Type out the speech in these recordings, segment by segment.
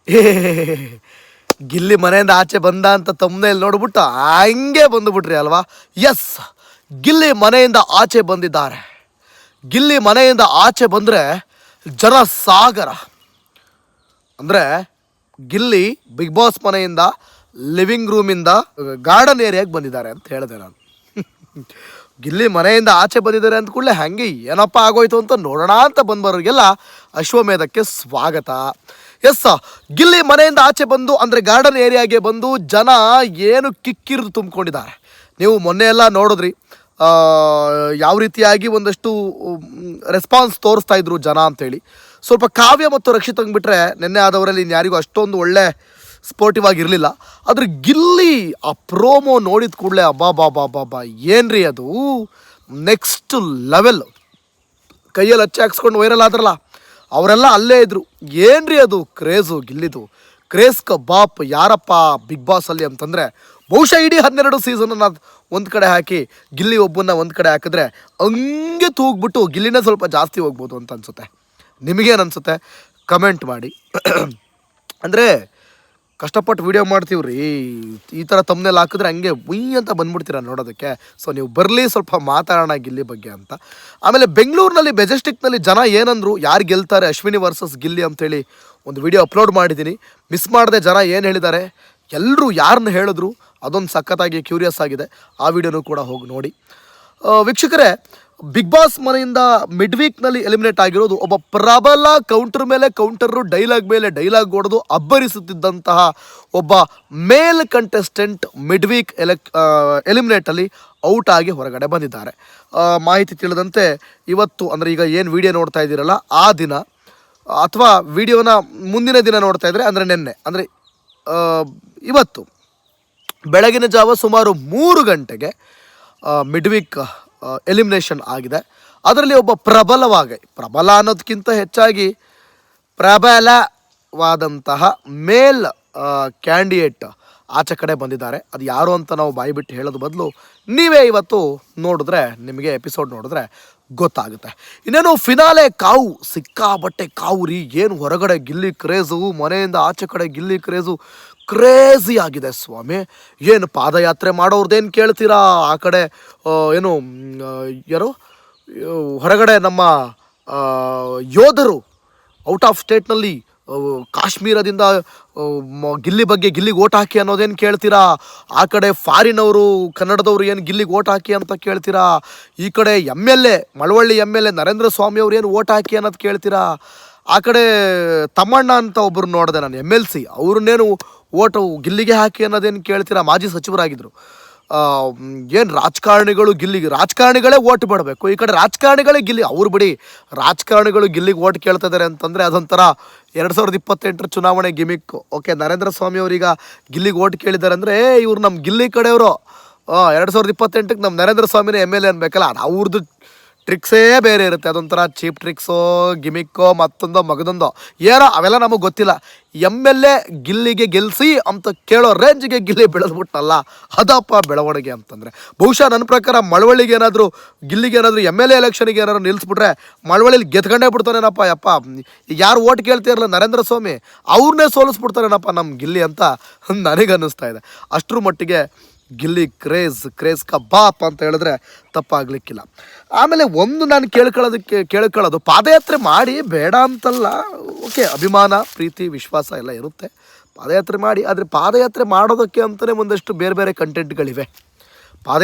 ಏ ಗಿಲ್ಲಿ ಮನೆಯಿಂದ ಆಚೆ ಬಂದ ಅಂತ ತಮ್ಮನೇಲಿ ನೋಡ್ಬಿಟ್ಟು ಹಂಗೆ ಬಂದುಬಿಟ್ರಿ ಅಲ್ವಾ? ಎಸ್, ಗಿಲ್ಲಿ ಮನೆಯಿಂದ ಆಚೆ ಬಂದಿದ್ದಾರೆ. ಗಿಲ್ಲಿ ಮನೆಯಿಂದ ಆಚೆ ಬಂದರೆ ಜನ ಸಾಗರ. ಅಂದರೆ ಗಿಲ್ಲಿ ಬಿಗ್ ಬಾಸ್ ಮನೆಯಿಂದ ಲಿವಿಂಗ್ ರೂಮಿಂದ ಗಾರ್ಡನ್ ಏರಿಯಾಗೆ ಬಂದಿದ್ದಾರೆ ಅಂತ ಹೇಳಿದೆ ನಾನು. ಗಿಲ್ಲಿ ಮನೆಯಿಂದ ಆಚೆ ಬಂದಿದ್ದಾರೆ ಅಂದ ಕೂಡಲೇ ಹಾಗೆ ಏನಪ್ಪ ಆಗೋಯ್ತು ಅಂತ ನೋಡೋಣ ಅಂತ ಬಂದವರಿಗೆಲ್ಲ ಅಶ್ವಮೇಧಕ್ಕೆ ಸ್ವಾಗತ. ಎಸ್, ಗಿಲ್ಲಿ ಮನೆಯಿಂದ ಆಚೆ ಬಂದು ಅಂದರೆ ಗಾರ್ಡನ್ ಏರಿಯಾಗೆ ಬಂದು ಜನ ಏನು ಕಿಕ್ಕಿರಿದು ತುಂಬಿಕೊಂಡಿದ್ದಾರೆ. ನೀವು ಮೊನ್ನೆ ಎಲ್ಲ ನೋಡಿದ್ರಿ ಯಾವ ರೀತಿಯಾಗಿ ಒಂದಷ್ಟು ರೆಸ್ಪಾನ್ಸ್ ತೋರಿಸ್ತಾ ಇದ್ರು ಜನ ಅಂತೇಳಿ. ಸ್ವಲ್ಪ ಕಾವ್ಯ ಮತ್ತು ರಕ್ಷಿತ್ ಬಿಟ್ಟರೆ ನಿನ್ನೆ ಆದವರಲ್ಲಿ ಇನ್ಯಾರಿಗೂ ಅಷ್ಟೊಂದು ಒಳ್ಳೆ ಸ್ಪೋರ್ಟಿವ್ ಆಗಿರಲಿಲ್ಲ. ಆದರೆ ಗಿಲ್ಲಿ ಆ ಪ್ರೋಮೋ ನೋಡಿದ ಕೂಡಲೇ ಅಬ್ಬಾ ಏನ್ರಿ ಅದು ನೆಕ್ಸ್ಟ್ ಲೆವೆಲ್. ಕೈಯಲ್ಲಿ ಹಚ್ಚಿ ಹಾಕ್ಸ್ಕೊಂಡು ವೈರಲ್ ಆದ್ರಲ್ಲ ಅವರೆಲ್ಲ ಅಲ್ಲೇ ಇದ್ದರು. ಏನ್ರಿ ಅದು ಕ್ರೇಜು, ಗಿಲ್ಲಿದು ಕ್ರೇಜ್ ಬಾಪ್ ಯಾರಪ್ಪ ಬಿಗ್ ಬಾಸಲ್ಲಿ ಅಂತಂದರೆ ಬಹುಶಃ ಇಡೀ 12 ಸೀಸನನ್ನು ಒಂದು ಕಡೆ ಹಾಕಿ ಗಿಲ್ಲಿ ಒಬ್ಬನ್ನ ಒಂದು ಕಡೆ ಹಾಕಿದ್ರೆ ಹಂಗೆ ತೂಗ್ಬಿಟ್ಟು ಗಿಲ್ಲಿನೇ ಸ್ವಲ್ಪ ಜಾಸ್ತಿ ಹೋಗ್ಬೋದು ಅಂತ ಅನಿಸುತ್ತೆ. ನಿಮಗೇನು ಅನಿಸುತ್ತೆ ಕಮೆಂಟ್ ಮಾಡಿ. ಅಂದರೆ ಕಷ್ಟಪಟ್ಟು ವೀಡಿಯೋ ಮಾಡ್ತೀವ್ರಿ, ಈ ಥರ ತಮ್ಮನೇಲಿ ಹಾಕಿದ್ರೆ ಹಂಗೆ ಉಯ್ ಅಂತ ಬಂದ್ಬಿಡ್ತೀರ ನೋಡೋದಕ್ಕೆ. ಸೊ ನೀವು ಬರಲಿ ಸ್ವಲ್ಪ ಮಾತಾಡೋಣ ಗಿಲ್ಲಿ ಬಗ್ಗೆ ಅಂತ. ಆಮೇಲೆ ಬೆಂಗಳೂರಿನಲ್ಲಿ ಮೆಜೆಸ್ಟಿಕ್ನಲ್ಲಿ ಜನ ಏನಂದ್ರು, ಯಾರು ಗೆಲ್ತಾರೆ ಅಶ್ವಿನಿ ವರ್ಸಸ್ ಗಿಲ್ಲಿ ಅಂತೇಳಿ ಒಂದು ವಿಡಿಯೋ ಅಪ್ಲೋಡ್ ಮಾಡಿದ್ದೀನಿ. ಮಿಸ್ ಮಾಡದೆ ಜನ ಏನು ಹೇಳಿದ್ದಾರೆ, ಎಲ್ಲರೂ ಯಾರನ್ನ ಹೇಳಿದ್ರು ಅದೊಂದು ಸಖತ್ತಾಗಿ ಕ್ಯೂರಿಯಸ್ ಆಗಿದೆ. ಆ ವಿಡಿಯೋನೂ ಕೂಡ ಹೋಗಿ ನೋಡಿ. ವೀಕ್ಷಕರೇ, ಬಿಗ್ ಬಾಸ್ ಮನೆಯಿಂದ ಮಿಡ್ ವೀಕ್ನಲ್ಲಿ ಎಲಿಮಿನೇಟ್ ಆಗಿರೋದು ಒಬ್ಬ ಪ್ರಬಲ ಕೌಂಟರ್ ಮೇಲೆ ಕೌಂಟರು, ಡೈಲಾಗ್ ಮೇಲೆ ಡೈಲಾಗ್ ಹೊಡೆದು ಅಬ್ಬರಿಸುತ್ತಿದ್ದಂತಹ ಒಬ್ಬ ಮೇಲ್ ಕಂಟೆಸ್ಟೆಂಟ್ ಮಿಡ್ ವೀಕ್ ಎಲಿಮಿನೇಟಲ್ಲಿ ಔಟ್ ಆಗಿ ಹೊರಗಡೆ ಬಂದಿದ್ದಾರೆ. ಮಾಹಿತಿ ತಿಳಿದಂತೆ ಇವತ್ತು ಅಂದರೆ ಈಗ ಏನು ವಿಡಿಯೋ ನೋಡ್ತಾ ಇದ್ದೀರಲ್ಲ ಆ ದಿನ ಅಥವಾ ವಿಡಿಯೋನ ಮುಂದಿನ ದಿನ ನೋಡ್ತಾ ಇದ್ದರೆ ಅಂದರೆ ನಿನ್ನೆ ಅಂದರೆ ಇವತ್ತು ಬೆಳಗಿನ ಜಾವ ಸುಮಾರು 3 ಗಂಟೆಗೆ ಮಿಡ್ ವೀಕ್ ಎಲಿಮಿನೇಷನ್ ಆಗಿದೆ. ಅದರಲ್ಲಿ ಒಬ್ಬ ಪ್ರಬಲ ಅನ್ನೋದಕ್ಕಿಂತ ಹೆಚ್ಚಾಗಿ ಪ್ರಬಲವಾದಂತಹ ಮೇಲ್ ಕ್ಯಾಂಡಿಡೇಟ್ ಆಚೆ ಕಡೆ ಬಂದಿದ್ದಾರೆ. ಅದು ಯಾರು ಅಂತ ನಾವು ಬಾಯಿಬಿಟ್ಟು ಹೇಳೋದು ಬದಲು ನೀವೇ ಇವತ್ತು ನೋಡಿದ್ರೆ, ನಿಮಗೆ ಎಪಿಸೋಡ್ ನೋಡಿದ್ರೆ ಗೊತ್ತಾಗುತ್ತೆ. ಇನ್ನೇನು ಫಿನಾಲೆ ಕಾವು, ಸಿಕ್ಕಾಬಟ್ಟೆ ಕಾವು ರೀ. ಏನು ಹೊರಗಡೆ ಗಿಲ್ಲಿ ಕ್ರೇಜು, ಮನೆಯಿಂದ ಆಚೆ ಕಡೆ ಗಿಲ್ಲಿ ಕ್ರೇಜು ಕ್ರೇಜಿ ಆಗಿದೆ ಸ್ವಾಮಿ. ಏನು ಪಾದಯಾತ್ರೆ ಮಾಡೋರ್ದೇನು ಕೇಳ್ತೀರಾ, ಆ ಕಡೆ ಏನು ಯಾರು ಹೊರಗಡೆ ನಮ್ಮ ಯೋಧರು ಔಟ್ ಆಫ್ ಸ್ಟೇಟ್ನಲ್ಲಿ ಕಾಶ್ಮೀರದಿಂದ ಗಿಲ್ಲಿಗೆ ಓಟ್ ಹಾಕಿ ಅನ್ನೋದೇನು ಕೇಳ್ತೀರಾ, ಆ ಕಡೆ ಫಾರಿನವರು ಕನ್ನಡದವರು ಏನು ಗಿಲ್ಲಿಗೆ ಓಟ್ ಹಾಕಿ ಅಂತ ಕೇಳ್ತೀರಾ, ಈ ಕಡೆ MLA ಮಳವಳ್ಳಿ MLA ನರೇಂದ್ರ ಸ್ವಾಮಿ ಅವ್ರು ಏನು ಓಟ್ ಹಾಕಿ ಅನ್ನೋದು ಕೇಳ್ತೀರಾ, ಆ ಕಡೆ ತಮ್ಮಣ್ಣ ಅಂತ ಒಬ್ಬರು ನೋಡಿದೆ ನಾನು MLC, ಅವ್ರನ್ನೇನು ಓಟು ಗಿಲ್ಲಿಗೆ ಹಾಕಿ ಅನ್ನೋದೇನು ಕೇಳ್ತೀರಾ, ಮಾಜಿ ಸಚಿವರಾಗಿದ್ದರು. ಏನು ರಾಜಕಾರಣಿಗಳೇ ಓಟ್ ಬಿಡಬೇಕು, ಈ ಕಡೆ ರಾಜಕಾರಣಿಗಳೇ ಗಿಲ್ಲಿ. ಅವ್ರು ಬಿಡಿ, ರಾಜಕಾರಣಿಗಳು ಗಿಲ್ಲಿಗೆ ಓಟ್ ಕೇಳ್ತಾ ಇದ್ದಾರೆ ಅಂತಂದರೆ ಅದೊಂಥರ 2028 ಚುನಾವಣೆ ಗಿಮಿಕ್. ಓಕೆ, ನರೇಂದ್ರ ಸ್ವಾಮಿ ಅವರೀಗ ಗಿಲ್ಲಿಗೆ ಓಟ್ ಕೇಳಿದ್ದಾರೆ ಅಂದರೆ ಇವ್ರು ನಮ್ಮ ಗಿಲ್ಲಿ ಕಡೆಯವರು 2028ಕ್ಕೆ ನಮ್ಮ ನರೇಂದ್ರ ಸ್ವಾಮಿನೇ MLA ಅನ್ಬೇಕಲ್ಲ. ಅದು ಅವ್ರದ್ದು ಟ್ರಿಕ್ಸೇ ಬೇರೆ ಇರುತ್ತೆ. ಅದೊಂಥರ ಚೀಪ್ ಟ್ರಿಕ್ಸೋ ಗಿಮಿಕ್ಕೋ ಮತ್ತೊಂದೋ ಮಗದೊಂದೋ ಏನೋ ಅವೆಲ್ಲ ನಮಗೆ ಗೊತ್ತಿಲ್ಲ. MLA ಗಿಲ್ಲಿಗೆ ಗೆಲ್ಲಿಸಿ ಅಂತ ಕೇಳೋ ರೇಂಜ್ಗೆ ಗಿಲ್ಲಿ ಬೆಳೆದ್ಬಿಟ್ಟಲ್ಲ, ಅದಪ್ಪ ಬೆಳವಣಿಗೆ ಅಂತಂದರೆ. ಬಹುಶಃ ನನ್ನ ಪ್ರಕಾರ ಗಿಲ್ಲಿಗೇನಾದರೂ MLA ಎಲೆಕ್ಷನ್ಗೆ ಏನಾದ್ರು ನಿಲ್ಲಿಸ್ಬಿಟ್ರೆ ಮಳವಳ್ಳಿಲಿ ಗೆದ್ಕೊಂಡೇ ಬಿಡ್ತಾನೇನಪ್ಪ. ಈಗ ಯಾರು ಓಟ್ ಕೇಳ್ತಿರಲ್ಲ ನರೇಂದ್ರ ಸ್ವಾಮಿ, ಅವ್ರನ್ನೇ ಸೋಲಿಸ್ಬಿಡ್ತಾರೇನಪ್ಪ ನಮ್ಮ ಗಿಲ್ಲಿ ಅಂತ ನನಗನ್ನಿಸ್ತಾ ಇದೆ. ಅಷ್ಟರ ಮಟ್ಟಿಗೆ ಗಿಲ್ಲಿ ಕ್ರೇಜ್ ಬಾಪ್ ಅಂತ ಹೇಳಿದ್ರೆ ತಪ್ಪಾಗಲಿಕ್ಕಿಲ್ಲ. ಆಮೇಲೆ ಒಂದು ನಾನು ಕೇಳ್ಕೊಳ್ಳೋದು, ಪಾದಯಾತ್ರೆ ಮಾಡಿ ಬೇಡ ಅಂತಲ್ಲ, ಓಕೆ, ಅಭಿಮಾನ ಪ್ರೀತಿ ವಿಶ್ವಾಸ ಎಲ್ಲ ಇರುತ್ತೆ, ಪಾದಯಾತ್ರೆ ಮಾಡಿ. ಆದರೆ ಪಾದಯಾತ್ರೆ ಮಾಡೋದಕ್ಕೆ ಅಂತಲೇ ಒಂದಷ್ಟು ಬೇರೆ ಬೇರೆ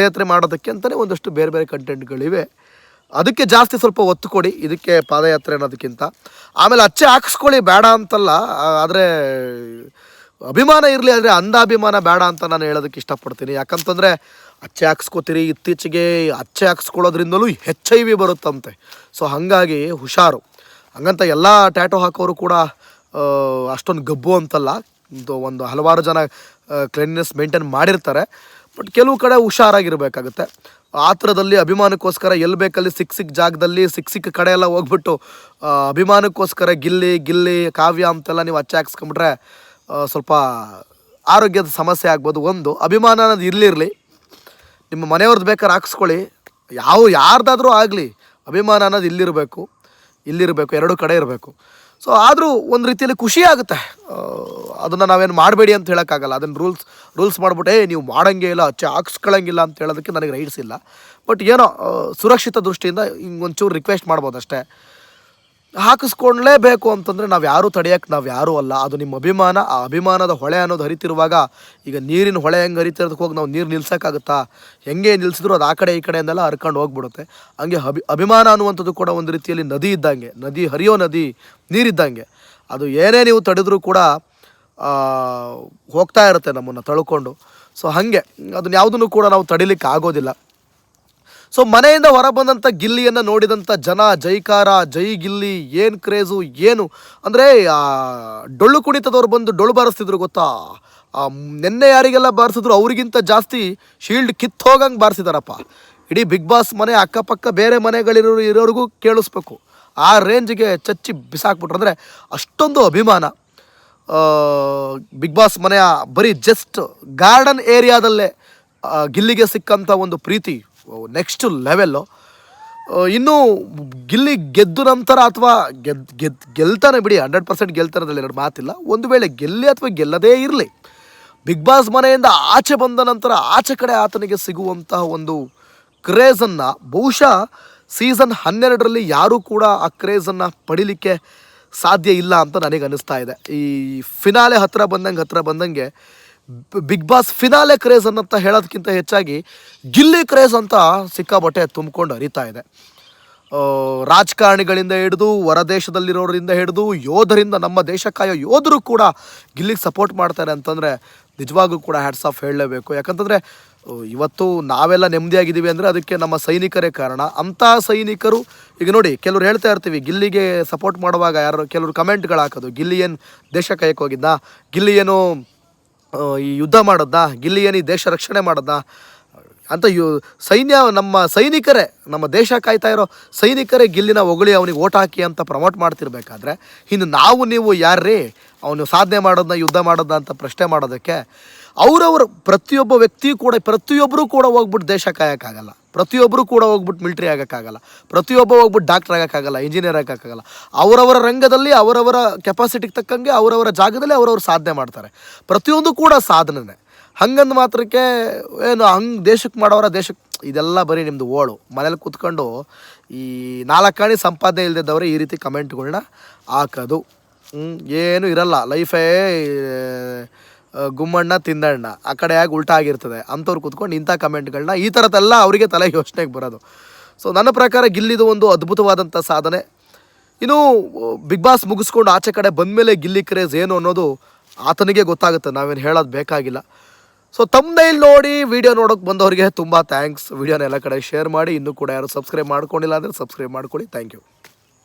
ಕಂಟೆಂಟ್ಗಳಿವೆ. ಅದಕ್ಕೆ ಜಾಸ್ತಿ ಸ್ವಲ್ಪ ಒತ್ತು ಕೊಡಿ, ಇದಕ್ಕೆ ಪಾದಯಾತ್ರೆ ಅನ್ನೋದಕ್ಕಿಂತ. ಆಮೇಲೆ ಅಚ್ಚೆ ಹಾಕ್ಸ್ಕೊಳ್ಳಿ, ಬೇಡ ಅಂತಲ್ಲ, ಆದರೆ ಅಭಿಮಾನ ಇರಲಿ, ಆದರೆ ಅಂಧಾಭಿಮಾನ ಬೇಡ ಅಂತ ನಾನು ಹೇಳೋದಕ್ಕೆ ಇಷ್ಟಪಡ್ತೀನಿ. ಯಾಕಂತಂದರೆ ಅಚ್ಚೆ ಹಾಕ್ಸ್ಕೋತೀರಿ, ಇತ್ತೀಚೆಗೆ ಅಚ್ಚೆ ಹಾಕ್ಸ್ಕೊಳ್ಳೋದ್ರಿಂದಲೂ HIV ಬರುತ್ತಂತೆ. ಸೊ ಹಾಗಾಗಿ ಹುಷಾರು. ಹಂಗಂತ ಎಲ್ಲ ಟ್ಯಾಟೋ ಹಾಕೋರು ಕೂಡ ಅಷ್ಟೊಂದು ಗಬ್ಬು ಅಂತಲ್ಲ, ಒಂದು ಹಲವಾರು ಜನ ಕ್ಲೀನ್ನೆಸ್ ಮೇಂಟೈನ್ ಮಾಡಿರ್ತಾರೆ. ಬಟ್ ಕೆಲವು ಕಡೆ ಹುಷಾರಾಗಿರಬೇಕಾಗುತ್ತೆ. ಆ ಥರದಲ್ಲಿ ಅಭಿಮಾನಕ್ಕೋಸ್ಕರ ಎಲ್ಲಿ ಬೇಕಲ್ಲಿ ಸಿಕ್ಕ ಜಾಗದಲ್ಲಿ ಸಿಕ್ಕ ಕಡೆ ಎಲ್ಲ ಹೋಗ್ಬಿಟ್ಟು ಅಭಿಮಾನಕ್ಕೋಸ್ಕರ ಗಿಲ್ಲಿ ಕಾವ್ಯ ಅಂತೆಲ್ಲ ನೀವು ಅಚ್ಚೆ ಹಾಕ್ಸ್ಕೊಂಬಿಟ್ರೆ ಸ್ವಲ್ಪ ಆರೋಗ್ಯದ ಸಮಸ್ಯೆ ಆಗ್ಬೋದು. ಒಂದು ಅಭಿಮಾನ ಅನ್ನೋದು ಇರಲಿ, ನಿಮ್ಮ ಮನೆಯವ್ರದ್ದು ಬೇಕಾದ್ರೆ ಹಾಕ್ಸ್ಕೊಳ್ಳಿ, ಯಾರ್ದಾದ್ರೂ ಆಗಲಿ, ಅಭಿಮಾನ ಅನ್ನೋದು ಇಲ್ಲಿರಬೇಕು, ಎರಡೂ ಕಡೆ ಇರಬೇಕು. ಸೊ ಆದರೂ ಒಂದು ರೀತಿಯಲ್ಲಿ ಖುಷಿ ಆಗುತ್ತೆ. ಅದನ್ನು ನಾವೇನು ಮಾಡಬೇಡಿ ಅಂತ ಹೇಳೋಕ್ಕಾಗಲ್ಲ. ಅದನ್ನು ರೂಲ್ಸ್ ಮಾಡಿಬಿಟ್ಟೆ ನೀವು ಮಾಡೋಂಗೆ ಇಲ್ಲ, ಹಾಕ್ಸ್ಕೊಳ್ಳೋಂಗಿಲ್ಲ ಅಂತ ಹೇಳೋದಕ್ಕೆ ನನಗೆ ರೈಟ್ಸ್ ಇಲ್ಲ. ಬಟ್ ಏನೋ ಸುರಕ್ಷಿತ ದೃಷ್ಟಿಯಿಂದ ಹಿಂಗೊಂಚೂರು ರಿಕ್ವೆಸ್ಟ್ ಮಾಡ್ಬೋದು ಅಷ್ಟೇ. ಹಾಕಿಸ್ಕೊಳ್ಳೇಬೇಕು ಅಂತಂದರೆ ನಾವು ಯಾರೂ ತಡೆಯೋಕ್ಕೆ ನಾವು ಯಾರೂ ಅಲ್ಲ. ಅದು ನಿಮ್ಮ ಅಭಿಮಾನ. ಆ ಅಭಿಮಾನದ ಹೊಳೆ ಅನ್ನೋದು ಹರಿತಿರುವಾಗ, ಈಗ ನೀರಿನ ಹೊಳೆ ಹೆಂಗೆ ಹರಿತಿರೋದಕ್ಕೆ ಹೋಗಿ ನಾವು ನೀರು ನಿಲ್ಸೋಕ್ಕಾಗುತ್ತಾ? ಹೆಂಗೆ ನಿಲ್ಲಿಸಿದ್ರು ಅದು ಆ ಕಡೆ ಈ ಕಡೆಯಿಂದೆಲ್ಲ ಹರ್ಕೊಂಡು ಹೋಗ್ಬಿಡುತ್ತೆ. ಹಂಗೆ ಅಭಿಮಾನ ಅನ್ನುವಂಥದ್ದು ಕೂಡ ಒಂದು ರೀತಿಯಲ್ಲಿ ನದಿ ಇದ್ದಂಗೆ, ಹರಿಯೋ ನದಿ ನೀರಿದ್ದಂಗೆ. ಅದು ಏನೇ ನೀವು ತಡೆದ್ರೂ ಕೂಡ ಹೋಗ್ತಾ ಇರುತ್ತೆ ನಮ್ಮನ್ನು ತಳ್ಕೊಂಡು. ಸೊ ಹಾಗೆ ಅದನ್ನ ಯಾವುದನ್ನು ಕೂಡ ನಾವು ತಡಿಲಿಕ್ಕೆ ಆಗೋದಿಲ್ಲ. ಸೊ ಮನೆಯಿಂದ ಹೊರ ಬಂದಂಥ ಗಿಲ್ಲಿಯನ್ನು ನೋಡಿದಂಥ ಜನ ಜೈಕಾರ, ಜೈ ಗಿಲ್ಲಿ, ಏನು ಕ್ರೇಜು ಏನು ಅಂದರೆ ಡೊಳ್ಳು ಕುಣಿತದವ್ರು ಬಂದು ಡೊಳ್ಳು ಬಾರಿಸ್ತಿದ್ರು ಗೊತ್ತಾ? ನಿನ್ನೆ ಯಾರಿಗೆಲ್ಲ ಬಾರಿಸಿದ್ರು ಅವ್ರಿಗಿಂತ ಜಾಸ್ತಿ ಶೀಲ್ಡ್ ಕಿತ್ತು ಹೋಗಂಗೆ ಬಾರಿಸಿದಾರಪ್ಪ. ಇಡೀ ಬಿಗ್ ಬಾಸ್ ಮನೆ ಅಕ್ಕಪಕ್ಕ ಬೇರೆ ಇರೋರಿಗೂ ಕೇಳಿಸ್ಬೇಕು. ಆ ರೇಂಜ್ಗೆ ಚಚ್ಚಿ ಬಿಸಾಕ್ಬಿಟ್ರು. ಅಂದರೆ ಅಷ್ಟೊಂದು ಅಭಿಮಾನ ಬಿಗ್ ಬಾಸ್ ಮನೆಯ ಬರೀ ಜಸ್ಟ್ ಗಾರ್ಡನ್ ಏರಿಯಾದಲ್ಲೇ ಗಿಲ್ಲಿಗೆ ಸಿಕ್ಕಂಥ ಒಂದು ಪ್ರೀತಿ ನೆಕ್ಸ್ಟ್ ಲೆವೆಲ್ಲು. ಇನ್ನೂ ಗಿಲ್ಲಿ ಗೆದ್ದು ನಂತರ ಅಥವಾ ಗೆಲ್ತಾನೆ ಬಿಡಿ, 100% ಗೆಲ್ತಾನದಲ್ಲಿ ಎರಡು ಮಾತಿಲ್ಲ. ಒಂದು ವೇಳೆ ಗೆಲ್ಲಿ ಅಥವಾ ಗೆಲ್ಲದೇ ಇರಲಿ, ಬಿಗ್ ಬಾಸ್ ಮನೆಯಿಂದ ಆಚೆ ಬಂದ ನಂತರ ಆಚೆ ಕಡೆ ಆತನಿಗೆ ಸಿಗುವಂತಹ ಒಂದು ಕ್ರೇಜನ್ನು ಬಹುಶಃ ಸೀಸನ್ 12ರಲ್ಲಿ ಯಾರೂ ಕೂಡ ಆ ಕ್ರೇಜನ್ನು ಪಡಿಲಿಕ್ಕೆ ಸಾಧ್ಯ ಇಲ್ಲ ಅಂತ ನನಗೆ ಅನ್ನಿಸ್ತಾ ಇದೆ. ಈ ಫಿನಾಲೆ ಹತ್ತಿರ ಬಂದಂಗೆ ಬಿಗ್ ಬಾಸ್ ಫಿನಾಲೆ ಕ್ರೇಜ್ ಅನ್ನಂತ ಹೇಳೋದಕ್ಕಿಂತ ಹೆಚ್ಚಾಗಿ ಗಿಲ್ಲಿ ಕ್ರೇಜ್ ಅಂತ ಸಿಕ್ಕಾಬಟ್ಟೆ ತುಂಬಿಕೊಂಡು ಹರಿತಾ ಇದೆ. ರಾಜಕಾರಣಿಗಳಿಂದ ಹಿಡಿದು ಹೊರದೇಶದಲ್ಲಿರೋರಿಂದ ಹಿಡಿದು ಯೋಧರಿಂದ, ನಮ್ಮ ದೇಶ ಕಾಯೋ ಯೋಧರು ಕೂಡ ಗಿಲ್ಲಿಗೆ ಸಪೋರ್ಟ್ ಮಾಡ್ತಾರೆ ಅಂತಂದರೆ ನಿಜವಾಗ್ಲೂ ಕೂಡ ಹ್ಯಾಟ್ಸ್ ಆಫ್ ಹೇಳಲೇಬೇಕು. ಯಾಕಂತಂದರೆ ಇವತ್ತು ನಾವೆಲ್ಲ ನೆಮ್ಮದಿಯಾಗಿದ್ದೀವಿ ಅಂದರೆ ಅದಕ್ಕೆ ನಮ್ಮ ಸೈನಿಕರೇ ಕಾರಣ. ಅಂಥ ಸೈನಿಕರು ಈಗ ನೋಡಿ, ಕೆಲವ್ರು ಹೇಳ್ತಾ ಇರ್ತೀವಿ ಗಿಲ್ಲಿಗೆ ಸಪೋರ್ಟ್ ಮಾಡುವಾಗ ಕೆಲವರು ಕಮೆಂಟ್ಗಳು ಹಾಕೋದು, ಗಿಲ್ಲಿ ಏನು ದೇಶ ಕಾಯಕ್ಕೆ ಹೋಗಿದ್ದ, ಗಿಲ್ಲಿ ಏನು ಈ ಯುದ್ಧ ಮಾಡೋದಾ, ಗಿಲ್ಲಿ ಏನು ಈ ದೇಶ ರಕ್ಷಣೆ ಮಾಡೋದಾ ಅಂತ ಸೈನ್ಯ, ನಮ್ಮ ಸೈನಿಕರೇ, ನಮ್ಮ ದೇಶ ಕಾಯ್ತಾ ಇರೋ ಸೈನಿಕರೇ ಗಿಲ್ಲಿನ ಹೊಗಳಿ ಅವನಿಗೆ ಓಟ್ ಹಾಕಿ ಅಂತ ಪ್ರಮೋಟ್ ಮಾಡ್ತಿರ್ಬೇಕಾದ್ರೆ ಇನ್ನು ನೀವು ಯಾರ್ರೀ ಅವನು ಸಾಧನೆ ಮಾಡೋದನ್ನ, ಯುದ್ಧ ಮಾಡೋದನ್ನ ಅಂತ ಪ್ರಶ್ನೆ ಮಾಡೋದಕ್ಕೆ? ಅವರವರು ಪ್ರತಿಯೊಬ್ಬ ವ್ಯಕ್ತಿಯೂ ಕೂಡ, ಪ್ರತಿಯೊಬ್ಬರು ಕೂಡ ಹೋಗ್ಬಿಟ್ಟು ದೇಶ ಕಾಯೋಕ್ಕಾಗಲ್ಲ, ಪ್ರತಿಯೊಬ್ಬರು ಕೂಡ ಹೋಗ್ಬಿಟ್ಟು ಮಿಲ್ಟ್ರಿ ಆಗೋಕ್ಕಾಗಲ್ಲ, ಪ್ರತಿಯೊಬ್ಬ ಹೋಗ್ಬಿಟ್ಟು ಡಾಕ್ಟರ್ ಆಗೋಕ್ಕಾಗಲ್ಲ, ಇಂಜಿನಿಯರ್ ಆಗೋಕ್ಕಾಗಲ್ಲ. ಅವರವರ ರಂಗದಲ್ಲಿ ಅವರವರ ಕೆಪಾಸಿಟಿಗೆ ತಕ್ಕಂಗೆ ಅವರವರ ಜಾಗದಲ್ಲಿ ಅವರವರು ಸಾಧನೆ ಮಾಡ್ತಾರೆ. ಪ್ರತಿಯೊಂದು ಕೂಡ ಸಾಧನೆ. ಹಂಗಂದು ಮಾತ್ರಕ್ಕೆ ಏನು ಹಂಗೆ ದೇಶಕ್ಕೆ ಮಾಡೋರ ದೇಶಕ್ಕೆ ಇದೆಲ್ಲ ಬರೀ ನಿಮ್ಮದು ಓಳು. ಮನೇಲಿ ಕೂತ್ಕೊಂಡು ಈ 4 ಆಣೆ ಸಂಪಾದನೆ ಇಲ್ಲದಿದ್ದವರೇ ಈ ರೀತಿ ಕಮೆಂಟ್ಗಳನ್ನ ಹಾಕೋದು. ಏನೂ ಇರಲ್ಲ, ಲೈಫೇ ಗುಮ್ಮಣ್ಣ ತಿಂದಣ್ಣ, ಆ ಕಡೆ ಆಗಿ ಉಲ್ಟಾ ಆಗಿರ್ತದೆ. ಅಂಥವ್ರು ಕೂತ್ಕೊಂಡು ಇಂಥ ಕಮೆಂಟ್ಗಳನ್ನ, ಈ ಥರದ್ದೆಲ್ಲ ಅವರಿಗೆ ತಲೆ ಯೋಚನೆಗೆ ಬರೋದು. ಸೊ ನನ್ನ ಪ್ರಕಾರ ಗಿಲ್ಲಿದು ಒಂದು ಅದ್ಭುತವಾದಂಥ ಸಾಧನೆ. ಇನ್ನು ಬಿಗ್ ಬಾಸ್ ಮುಗಿಸ್ಕೊಂಡು ಆಚೆ ಕಡೆ ಬಂದಮೇಲೆ ಗಿಲ್ಲಿ ಕ್ರೇಜ್ ಏನು ಅನ್ನೋದು ಆತನಿಗೆ ಗೊತ್ತಾಗುತ್ತೆ, ನಾವೇನು ಹೇಳೋದು ಬೇಕಾಗಿಲ್ಲ. ಸೊ ತಮ್ನೈಲ್ ನೋಡಿ ವಿಡಿಯೋ ನೋಡೋಕೆ ಬಂದವರಿಗೆ ತುಂಬ ಥ್ಯಾಂಕ್ಸ್. ವಿಡಿಯೋನ ಎಲ್ಲ ಕಡೆ ಶೇರ್ ಮಾಡಿ. ಇನ್ನೂ ಕೂಡ ಯಾರು ಸಬ್ಸ್ಕ್ರೈಬ್ ಮಾಡ್ಕೊಂಡಿಲ್ಲ ಅಂದರೆ ಸಬ್ಸ್ಕ್ರೈಬ್ ಮಾಡ್ಕೊಳ್ಳಿ. Thank you.